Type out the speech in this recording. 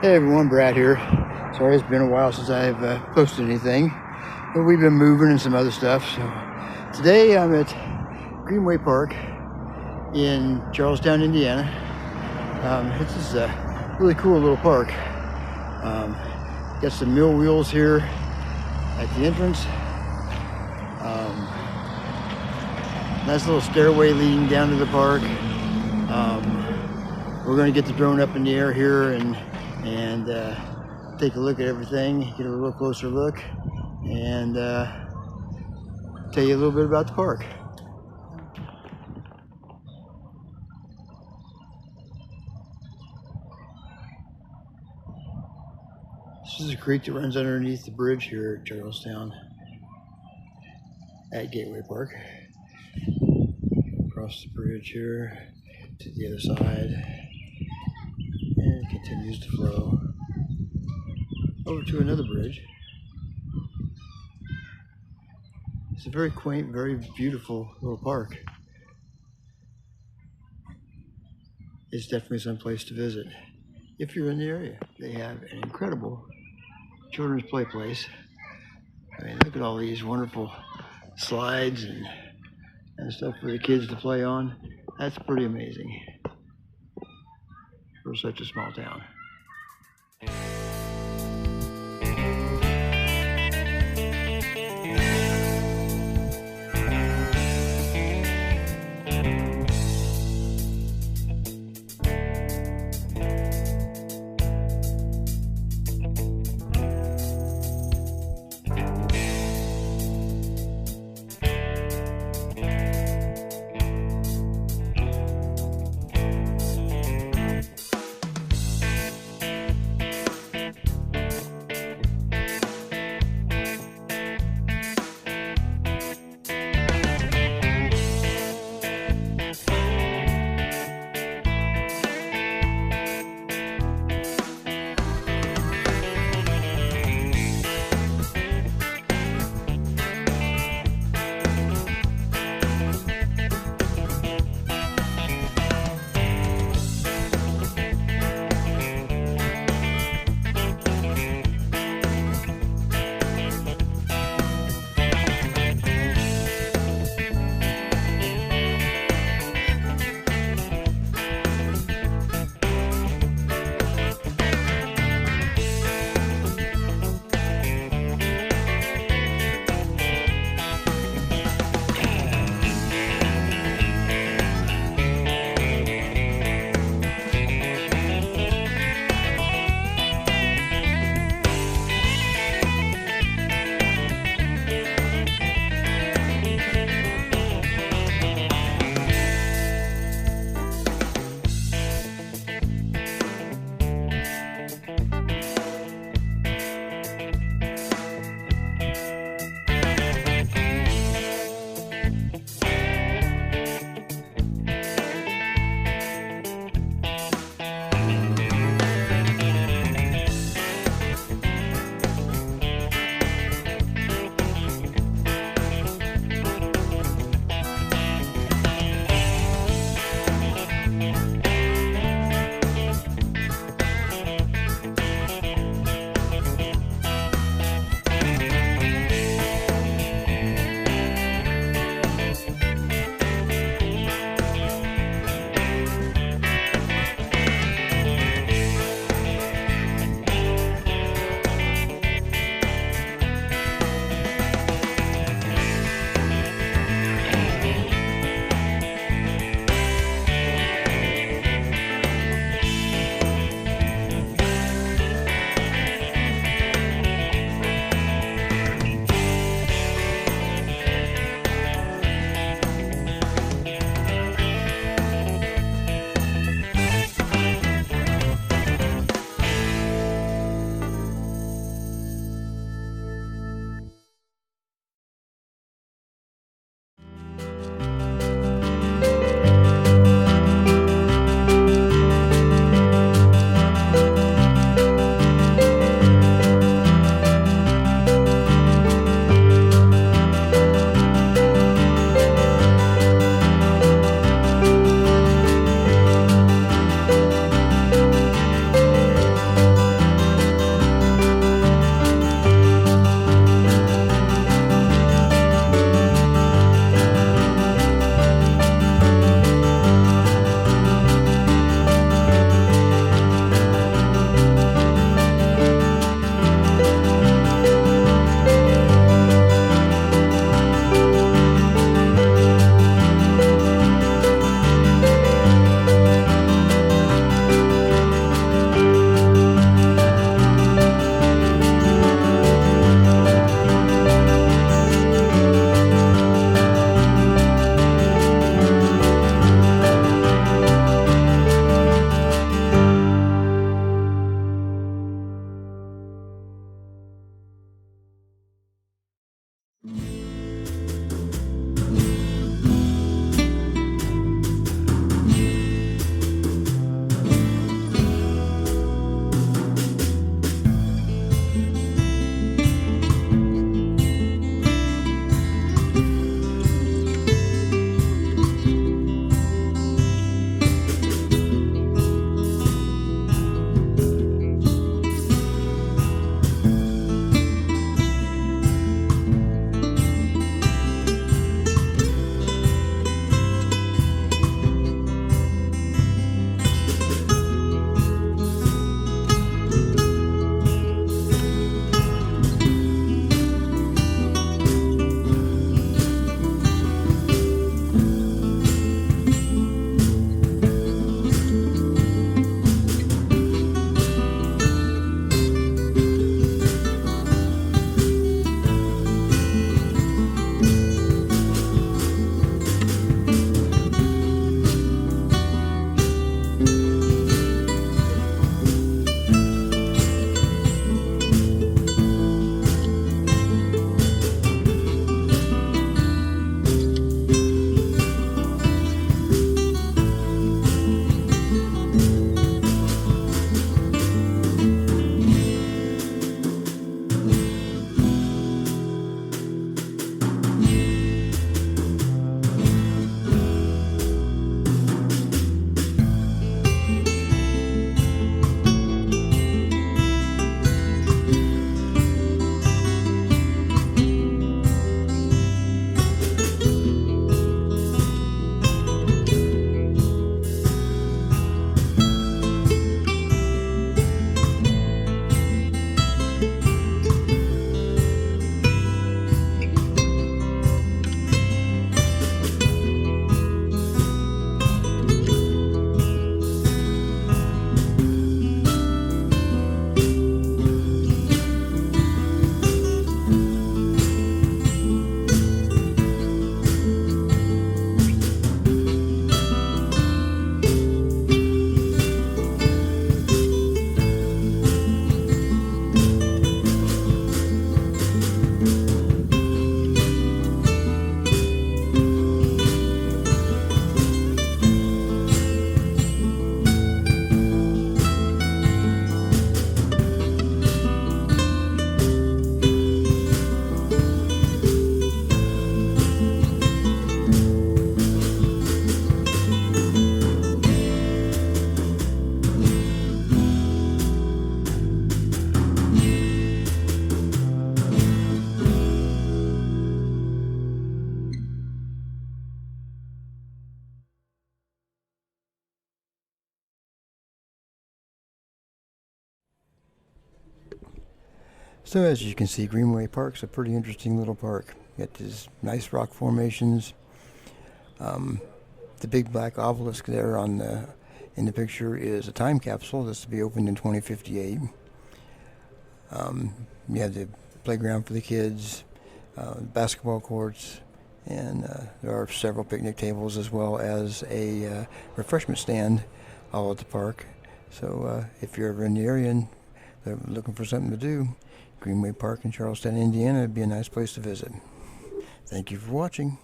Hey everyone, Brad here. Sorry it's been a while since I've posted anything, but we've been moving and some other stuff. So today I'm at Greenway Park in Charlestown, Indiana. This is a really cool little park. Got some mill wheels here at the entrance. Nice little stairway leading down to the park. We're going to get the drone up in the air here and take a look at everything, get a little closer look, and tell you a little bit about the park. This is a creek that runs underneath the bridge here at Charlestown at Gateway Park. Across the bridge here to the other side, and it continues to flow over to another bridge. It's a very quaint, very beautiful little park. It's definitely some place to visit if you're in the area. They have an incredible children's play place. I mean, look at all these wonderful slides and stuff for the kids to play on. That's pretty amazing for such a small town. So as you can see, Greenway Park's a pretty interesting little park. You got these nice rock formations. The big black obelisk there in the picture is a time capsule that's to be opened in 2058. You have the playground for the kids, basketball courts, and there are several picnic tables as well as a refreshment stand all at the park. So if you're ever in the area and looking for something to do, Greenway Park in Charlestown, Indiana would be a nice place to visit. Thank you for watching.